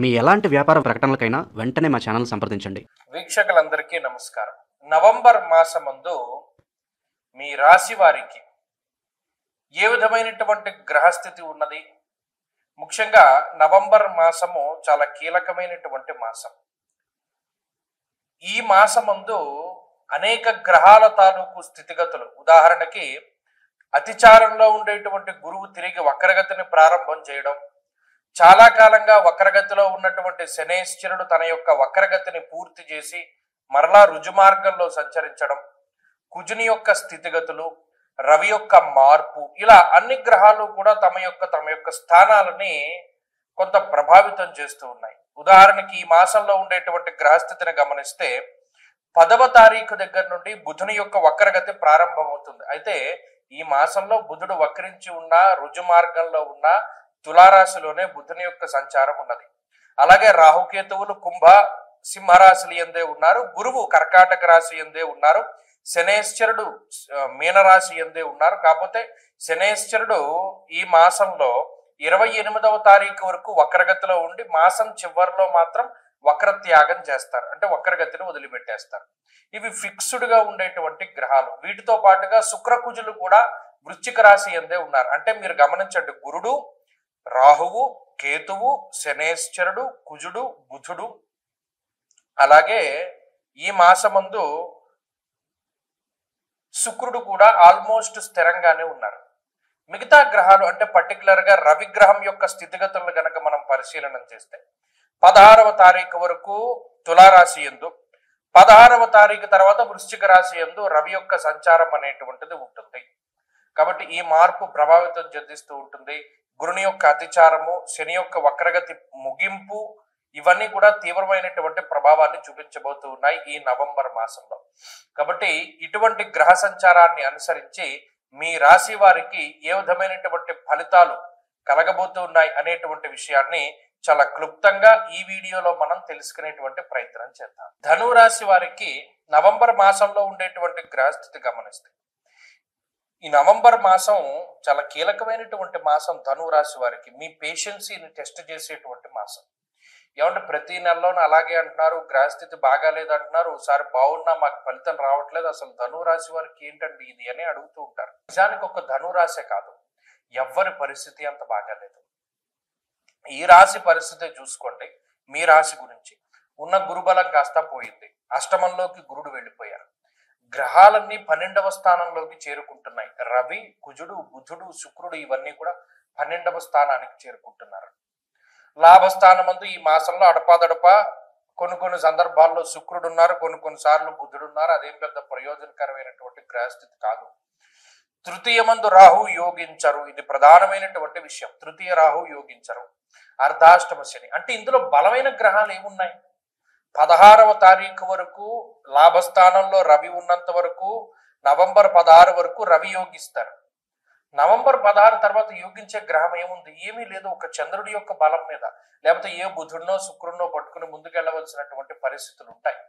మీ ఎలాంటి వ్యాపార ప్రకటనలకైనా వెంటనే మా ఛానల్ సంప్రదించండి. వీక్షకులందరికీ నమస్కారం. నవంబర్ మాసమందు మీ రాశి వారికి ఏ విధమైనటువంటి గ్రహస్థితి ఉన్నది? ముఖ్యంగా నవంబర్ మాసము చాలా కీలకమైనటువంటి మాసం. ఈ మాసమందు అనేక గ్రహాల తాలూకు స్థితిగతులు, ఉదాహరణకి అతిచారంలో ఉండేటువంటి గురువు తిరిగి వక్రగతిని ప్రారంభం చేయడం, చాలా కాలంగా వక్రగతిలో ఉన్నటువంటి శనేశ్వరుడు తన యొక్క వక్రగతిని పూర్తి చేసి మరలా రుజుమార్గంలో సంచరించడం, కుజుని యొక్క స్థితిగతులు, రవి యొక్క మార్పు, ఇలా అన్ని గ్రహాలు కూడా తమ యొక్క స్థానాలని కొంత ప్రభావితం చేస్తూ ఉన్నాయి. ఉదాహరణకి ఈ మాసంలో ఉండేటువంటి గ్రహస్థితిని గమనిస్తే 10వ తారీఖు దగ్గర నుండి బుధుని యొక్క వక్రగతి ప్రారంభమవుతుంది. అయితే ఈ మాసంలో బుధుడు వక్రించి ఉన్న రుజు మార్గంలో ఉన్న తులారాశిలోనే బుధుని యొక్క సంచారం ఉన్నది. అలాగే రాహుకేతువులు కుంభ సింహరాశులు ఎందే ఉన్నారు, గురువు కర్కాటక రాశి ఎందే ఉన్నారు, శనేశ్వరుడు మీనరాశి ఎందే ఉన్నారు. కాకపోతే శనేశ్వరుడు ఈ మాసంలో 28వ తారీఖు వరకు వక్రగతిలో ఉండి మాసం చివరిలో మాత్రం వక్రత్యాగం చేస్తారు, అంటే వక్రగతిని వదిలిపెట్టేస్తారు. ఇవి ఫిక్స్డ్ గా ఉండేటువంటి గ్రహాలు. వీటితో పాటుగా శుక్రకుజులు కూడా వృశ్చిక రాశి ఎందే ఉన్నారు. అంటే మీరు గమనించండి, గురుడు, రాహువు, కేతువు, శనేశ్వరుడు, కుజుడు, బుధుడు, అలాగే ఈ మాసమందు శుక్రుడు కూడా ఆల్మోస్ట్ స్థిరంగానే ఉన్నారు. మిగతా గ్రహాలు అంటే పర్టికులర్ గా రవి గ్రహం యొక్క స్థితిగతులను గనక మనం పరిశీలన చేస్తే 16వ తారీఖు వరకు తులారాశి యందు, 16వ తారీఖు తర్వాత వృశ్చిక రాశి యందు రవి యొక్క సంచారం అనేటువంటిది ఉంటుంది. కాబట్టి ఈ మార్పు ప్రభావితం చెందిస్తూ ఉంటుంది. గురుని యొక్క అతిచారము, శని యొక్క వక్రగతి ముగింపు, ఇవన్నీ కూడా తీవ్రమైనటువంటి ప్రభావాన్ని చూపించబోతూ ఉన్నాయి ఈ నవంబర్ మాసంలో. కాబట్టి ఇటువంటి గ్రహ సంచారాన్ని అనుసరించి మీ రాశి వారికి ఏ విధమైనటువంటి ఫలితాలు కలగబోతూ ఉన్నాయి అనేటువంటి విషయాన్ని చాలా క్లుప్తంగా ఈ వీడియోలో మనం తెలుసుకునేటువంటి ప్రయత్నం చేద్దాం. ధను రాశి వారికి నవంబర్ మాసంలో ఉండేటువంటి గ్రహస్థితి గమనిస్తే, ఈ నవంబర్ మాసం చాలా కీలకమైనటువంటి మాసం. ధను రాశి వారికి మీ పేషెన్సీని టెస్ట్ చేసేటువంటి మాసం. ఏమంటే ప్రతి నెలలోనూ అలాగే అంటున్నారు, గ్రహస్థితి బాగాలేదు అంటున్నారు, ఒకసారి బాగున్నా మాకు ఫలితం రావట్లేదు, అసలు ధను రాశి వారికి ఏంటండి ఇది అని అడుగుతూ ఉంటారు. నిజానికి ఒక ధను రాశే కాదు, ఎవ్వరి పరిస్థితి అంత బాగాలేదు. ఈ రాశి పరిస్థితి చూసుకోండి. మీ రాశి గురించి ఉన్న గురుబలం కాస్త పోయింది, అష్టమంలోకి గురుడు వెళ్ళిపోయారు, గ్రహాలన్నీ 12వ స్థానంలోకి చేరుకుంటున్నాయి. రవి, కుజుడు, బుధుడు, శుక్రుడు ఇవన్నీ కూడా 12వ స్థానానికి చేరుకుంటున్నారు. లాభస్థానమందు ఈ మాసంలో అడపాదడపా కొన్ని సందర్భాల్లో శుక్రుడు ఉన్నారు, కొన్ని సార్లు బుధుడు ఉన్నారు. అదేం పెద్ద ప్రయోజనకరమైనటువంటి గ్రహస్థితి కాదు. తృతీయమందు రాహు యోగించరు, ఇది ప్రధానమైనటువంటి విషయం. తృతీయ రాహు యోగించరు. అర్ధాష్టమ శని, అంటే ఇందులో బలమైన గ్రహాలు ఏమున్నాయి? 16వ తారీఖు వరకు లాభస్థానంలో రవి ఉన్నంత వరకు, నవంబర్ 16 వరకు రవి యోగిస్తారు. నవంబర్ 16 తర్వాత యోగించే గ్రహం ఏముంది? ఏమీ లేదు. ఒక చంద్రుడి యొక్క బలం మీద, లేకపోతే ఏ బుధుడినో శుక్రుడినో పట్టుకుని ముందుకెళ్ళవలసినటువంటి పరిస్థితులు ఉంటాయి.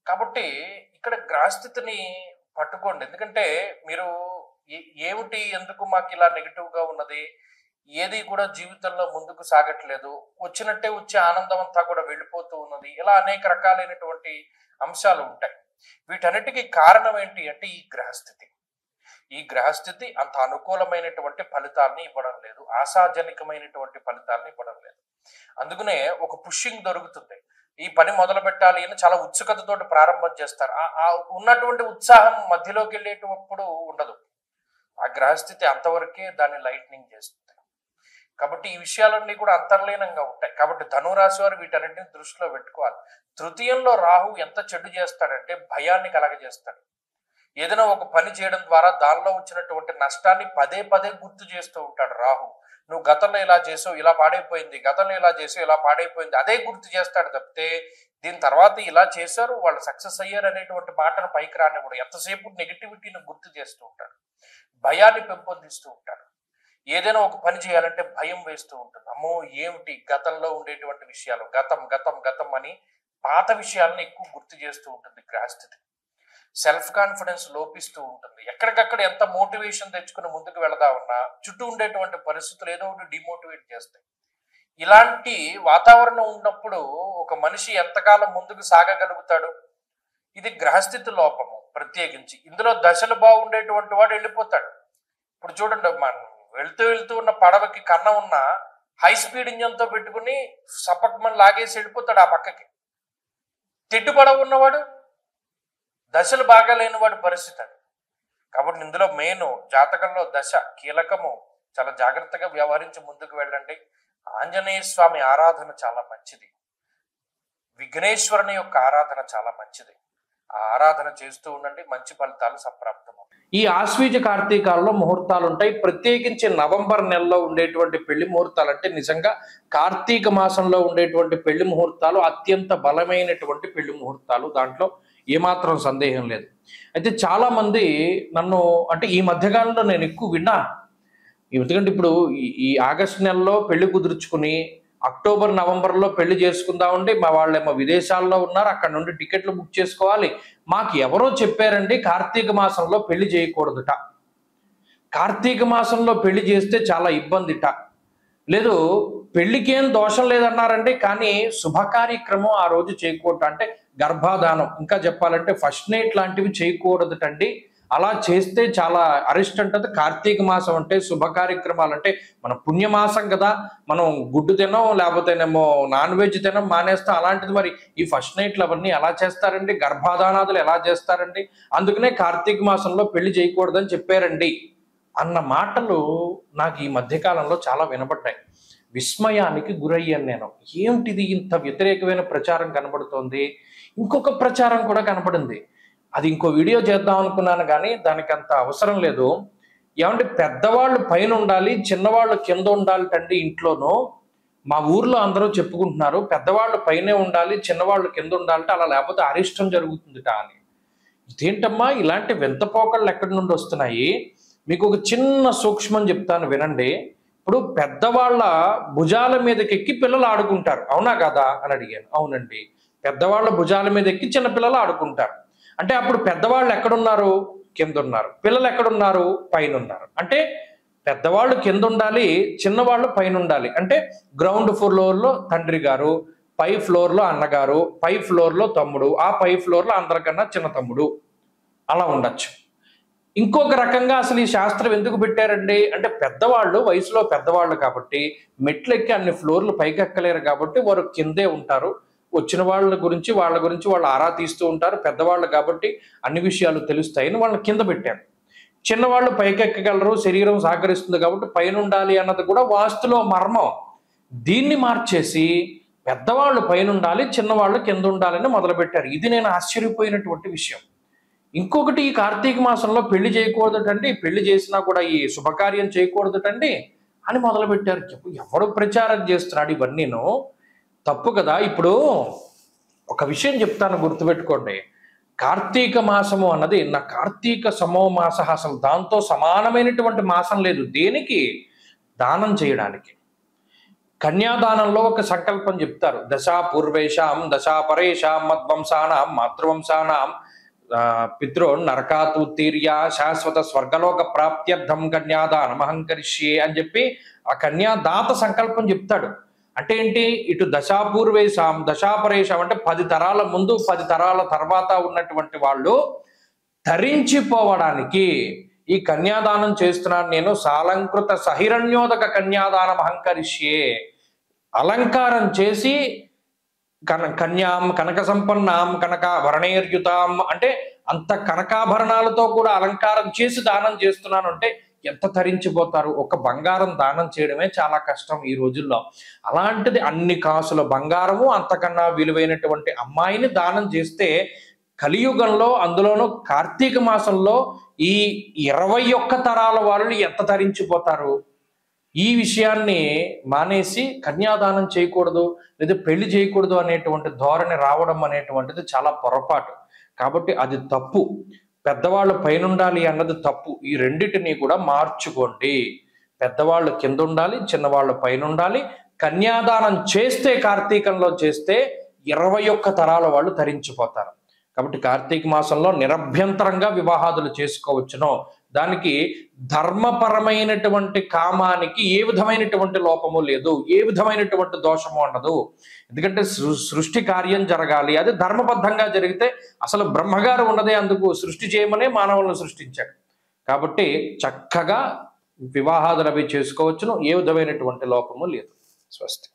కాబట్టి ఇక్కడ గ్రహస్థితిని పట్టుకోండి. ఎందుకంటే మీరు ఏమిటి, ఎందుకు మాకు ఇలా నెగిటివ్ గా ఉన్నది, ఏది కూడా జీవితంలో ముందుకు సాగట్లేదు, వచ్చినట్టే వచ్చే ఆనందం అంతా కూడా వెళ్ళిపోతూ ఉన్నది, ఇలా అనేక రకాలైనటువంటి అంశాలు ఉంటాయి. వీటన్నిటికీ కారణం ఏంటి అంటే ఈ గ్రహస్థితి. ఈ గ్రహస్థితి అంత అనుకూలమైనటువంటి ఫలితాలని ఇవ్వడం లేదు, ఆశాజనకమైనటువంటి ఫలితాలను ఇవ్వడం లేదు. అందుకనే ఒక పుషింగ్ దొరుకుతుంది. ఈ పని మొదలు పెట్టాలి అని చాలా ఉత్సుకతతోటి ప్రారంభం చేస్తారు. ఆ ఉన్నటువంటి ఉత్సాహం మధ్యలోకి వెళ్ళేటప్పుడు ఉండదు. ఆ గ్రహస్థితి అంతవరకే దాన్ని లైట్నింగ్ చేస్తుంది. కాబట్టి ఈ విషయాలన్నీ కూడా అంతర్లీనంగా ఉంటాయి. కాబట్టి ధనురాశి వారు వీటన్నింటిని దృష్టిలో పెట్టుకోవాలి. తృతీయంలో రాహు ఎంత చెడు చేస్తాడంటే భయాన్ని కలగజేస్తాడు. ఏదైనా ఒక పని చేయడం ద్వారా దానిలో వచ్చినటువంటి నష్టాన్ని పదే పదే గుర్తు చేస్తూ ఉంటాడు రాహు. నువ్వు గతంలో ఇలా చేసావు, ఇలా పాడైపోయింది, గతంలో ఇలా చేసావు, ఇలా పాడైపోయింది, అదే గుర్తు చేస్తాడు తప్పితే దీని తర్వాత ఇలా చేశారు, వాళ్ళు సక్సెస్ అయ్యారు అనేటువంటి మాటను పైకి రానివ్వడు. ఎంతసేపు నెగిటివిటీని గుర్తు చేస్తూ ఉంటాడు, భయాన్ని పెంపొందిస్తూ ఉంటాడు. ఏదైనా ఒక పని చేయాలంటే భయం వేస్తూ ఉంటుంది. అమ్మో ఏమిటి, గతంలో ఉండేటువంటి విషయాలు, గతం గతం గతం అని పాత విషయాలను ఎక్కువ గుర్తు చేస్తూ ఉంటుంది గ్రహస్థితి. సెల్ఫ్ కాన్ఫిడెన్స్ లోపిస్తూ ఉంటుంది. ఎక్కడికక్కడ ఎంత మోటివేషన్ తెచ్చుకుని ముందుకు వెళదా ఉన్నా చుట్టూ ఉండేటువంటి పరిస్థితులు ఏదో ఒకటి డిమోటివేట్ చేస్తాయి. ఇలాంటి వాతావరణం ఉన్నప్పుడు ఒక మనిషి ఎంతకాలం ముందుకు సాగగలుగుతాడు? ఇది గ్రహస్థితి లోపము. ప్రత్యేకించి ఇందులో దశలు బాగుండేటువంటి వాడు వెళ్ళిపోతాడు. ఇప్పుడు చూడండి, మనం వెళ్తూ ఉన్న పడవకి కన్న ఉన్న హై స్పీడ్ ఇంజన్తో పెట్టుకుని సపక్మని లాగేసి వెళ్ళిపోతాడు ఆ పక్కకి. తెడ్డు పడవ ఉన్నవాడు, దశలు బాగా లేనివాడు పరిస్థితి అది. కాబట్టి ఇందులో మెయిన్ జాతకంలో దశ కీలకము. చాలా జాగ్రత్తగా వ్యవహరించి ముందుకు వెళ్ళండి. ఆంజనేయ స్వామి ఆరాధన చాలా మంచిది. విఘ్నేశ్వరుని యొక్క ఆరాధన చాలా మంచిది. ఆ ఆరాధన చేస్తూ ఉండండి, మంచి ఫలితాలు సంప్రాప్తము. ఈ ఆశ్వీజ కార్తీకాల్లో ముహూర్తాలు ఉంటాయి. ప్రత్యేకించి నవంబర్ నెలలో ఉండేటువంటి పెళ్లి ముహూర్తాలు అంటే నిజంగా కార్తీక మాసంలో ఉండేటువంటి పెళ్లి ముహూర్తాలు అత్యంత బలమైనటువంటి పెళ్లి ముహూర్తాలు. దాంట్లో ఏమాత్రం సందేహం లేదు. అయితే చాలా మంది నన్ను అంటే ఈ మధ్యకాలంలో నేను ఎక్కువ విన్నాను. ఎందుకంటే ఇప్పుడు ఈ ఆగస్టు నెలలో పెళ్లి కుదుర్చుకుని అక్టోబర్ నవంబర్లో పెళ్లి చేసుకుందామండి, మా వాళ్ళేమో విదేశాల్లో ఉన్నారు, అక్కడ నుండి టికెట్లు బుక్ చేసుకోవాలి. మాకు ఎవరో చెప్పారండి కార్తీక మాసంలో పెళ్లి చేయకూడదుట, కార్తీక మాసంలో పెళ్లి చేస్తే చాలా ఇబ్బందిట, లేదు పెళ్లికేం దోషం లేదన్నారండి, కానీ శుభ కార్యక్రమం ఆ రోజు చేయకూడదు, అంటే గర్భాధానం ఇంకా చెప్పాలంటే ఫస్ట్ నైట్ లాంటివి చేయకూడదుటండి. అలా చేస్తే చాలా అరిస్ట్ అంటది. కార్తీక మాసం అంటే శుభ కార్యక్రమాలు అంటే మన పుణ్యమాసం కదా, మనం గుడ్డు తినం లేకపోతేనేమో నాన్ వెజ్ తినం మానేస్తాం. అలాంటిది మరి ఈ ఫస్ట్ నైట్లు అవన్నీ ఎలా చేస్తారండి, గర్భాధానాదులు ఎలా చేస్తారండి, అందుకనే కార్తీక మాసంలో పెళ్లి చేయకూడదని చెప్పారండి అన్న మాటలు నాకు ఈ మధ్యకాలంలో చాలా వినపడ్డాయి. విస్మయానికి గురయ్యాను నేను. ఏమిటిది ఇంత వ్యతిరేకమైన ప్రచారం కనబడుతోంది? ఇంకొక ప్రచారం కూడా కనపడింది. అది ఇంకో వీడియో చేద్దాం అనుకున్నాను కానీ దానికి అంత అవసరం లేదు. ఏమంటే పెద్దవాళ్ళు పైన ఉండాలి, చిన్నవాళ్ళు కింద ఉండాలి తండ్రి ఇంట్లోనూ. మా ఊర్లో అందరూ చెప్పుకుంటున్నారు పెద్దవాళ్ళు పైనే ఉండాలి, చిన్నవాళ్ళు కింద ఉండాలంటే, అలా లేకపోతే అరిష్టం జరుగుతుందిట అని. ఇదేంటమ్మా ఇలాంటి వింతపోకళ్ళు ఎక్కడి నుండి వస్తున్నాయి? మీకు ఒక చిన్న సూక్ష్మం చెప్తాను వినండి. ఇప్పుడు పెద్దవాళ్ళ భుజాల మీదకి ఎక్కి పిల్లలు ఆడుకుంటారు, అవునా కదా అని అడిగాను. అవునండి, పెద్దవాళ్ళ భుజాల మీద ఎక్కి చిన్నపిల్లలు ఆడుకుంటారు. అంటే అప్పుడు పెద్దవాళ్ళు ఎక్కడున్నారు? కింద ఉన్నారు. పిల్లలు ఎక్కడున్నారు? పైన ఉన్నారు. అంటే పెద్దవాళ్ళు కింద ఉండాలి, చిన్నవాళ్ళు పైన ఉండాలి. అంటే గ్రౌండ్ ఫ్లోర్లో తండ్రి గారు, పై ఫ్లోర్లో అన్నగారు, పై ఫ్లోర్లో తమ్ముడు, ఆ పై ఫ్లోర్లో అందరికన్నా చిన్న తమ్ముడు, అలా ఉండొచ్చు. ఇంకొక రకంగా అసలు ఈ శాస్త్రం ఎందుకు పెట్టారండి అంటే పెద్దవాళ్ళు వయసులో పెద్దవాళ్ళు కాబట్టి మెట్లు ఎక్కి అన్ని ఫ్లోర్లు పైకి ఎక్కలేరు కాబట్టి వారు కిందే ఉంటారు. వచ్చిన వాళ్ళ గురించి వాళ్ళు ఆరా తీస్తూ ఉంటారు. పెద్దవాళ్ళు కాబట్టి అన్ని విషయాలు తెలుస్తాయని వాళ్ళని కింద పెట్టారు. చిన్నవాళ్ళు పైకెక్కగలరు, శరీరం సహకరిస్తుంది కాబట్టి పైన ఉండాలి అన్నది కూడా వాస్తులో మర్మం. దీన్ని మార్చేసి పెద్దవాళ్ళు పైన ఉండాలి, చిన్నవాళ్ళు కింద ఉండాలని మొదలుపెట్టారు. ఇది నేను ఆశ్చర్యపోయినటువంటి విషయం. ఇంకొకటి, ఈ కార్తీక మాసంలో పెళ్లి చేయకూడదటండి, పెళ్లి చేసినా కూడా ఈ శుభకార్యం చేయకూడదటండి అని మొదలుపెట్టారు. ఎవడు ప్రచారం చేస్తున్నాడు ఇవన్నీను? తప్పు కదా. ఇప్పుడు ఒక విషయం చెప్తాను, గుర్తుపెట్టుకోండి. కార్తీక మాసము అన్నది నా కార్తీక సమో మాస, అసలు దాంతో సమానమైనటువంటి మాసం లేదు. దేనికి? దానం చేయడానికి. కన్యాదానంలో ఒక సంకల్పం చెప్తారు. దశా పూర్వేషాం దశా పరేషాం మద్వంశానాం మాతృవంశానాం పితృ నరకాతుత్తీర్య శాశ్వత స్వర్గలోక ప్రాప్త్యర్థం కన్యాదానం అహంకరిష్యే అని చెప్పి ఆ కన్యాదాత సంకల్పం చెప్తాడు. అంటే ఏంటి? ఇటు దశాపూర్వేశాం దశాపరేషాం అంటే 10 తరాల ముందు 10 తరాల తర్వాత ఉన్నటువంటి వాళ్ళు ధరించిపోవడానికి ఈ కన్యాదానం చేస్తున్నాను నేను. సాలంకృత సహిరణ్యోదక కన్యాదానం అహంకరిష్యే, అలంకారం చేసి కన్యాం కనక సంపన్నాం కనకాభరణేర్యుతాం అంటే అంత కనకాభరణాలతో కూడా అలంకారం చేసి దానం చేస్తున్నాను అంటే ఎంత తరించిపోతారు. ఒక బంగారం దానం చేయడమే చాలా కష్టం ఈ రోజుల్లో. అలాంటిది అన్ని కాసుల బంగారము, అంతకన్నా విలువైనటువంటి అమ్మాయిని దానం చేస్తే కలియుగంలో, అందులోనూ కార్తీక మాసంలో ఈ 21 తరాల వాళ్ళు ఎంత తరించిపోతారు. ఈ విషయాన్ని మానేసి కన్యాదానం చేయకూడదు లేదా పెళ్లి చేయకూడదు అనేటువంటి ధోరణి రావడం అనేటువంటిది చాలా పొరపాటు. కాబట్టి అది తప్పు. పెద్దవాళ్ళు పైన ఉండాలి అన్నది తప్పు. ఈ రెండిటిని కూడా మార్చుకోండి. పెద్దవాళ్ళు కింద ఉండాలి, చిన్నవాళ్ళు పైన ఉండాలి. కన్యాదానం చేస్తే కార్తీకంలో చేస్తే 21 తరాల వాళ్ళు తరించిపోతారు. కాబట్టి కార్తీక మాసంలో నిరభ్యంతరంగా వివాహాదులు చేసుకోవచ్చును. దానికి ధర్మపరమైనటువంటి కామానికి ఏ విధమైనటువంటి లోపము లేదు, ఏ విధమైనటువంటి దోషము ఉండదు. ఎందుకంటే సృష్టి కార్యం జరగాలి, అది ధర్మబద్ధంగా జరిగితే అసలు బ్రహ్మగారు ఉన్నదే అందుకు, సృష్టి చేయమనే మానవులను సృష్టించాడు. కాబట్టి చక్కగా వివాహాదులు అవి చేసుకోవచ్చును, ఏ విధమైనటువంటి లోపము లేదు. స్వస్తి.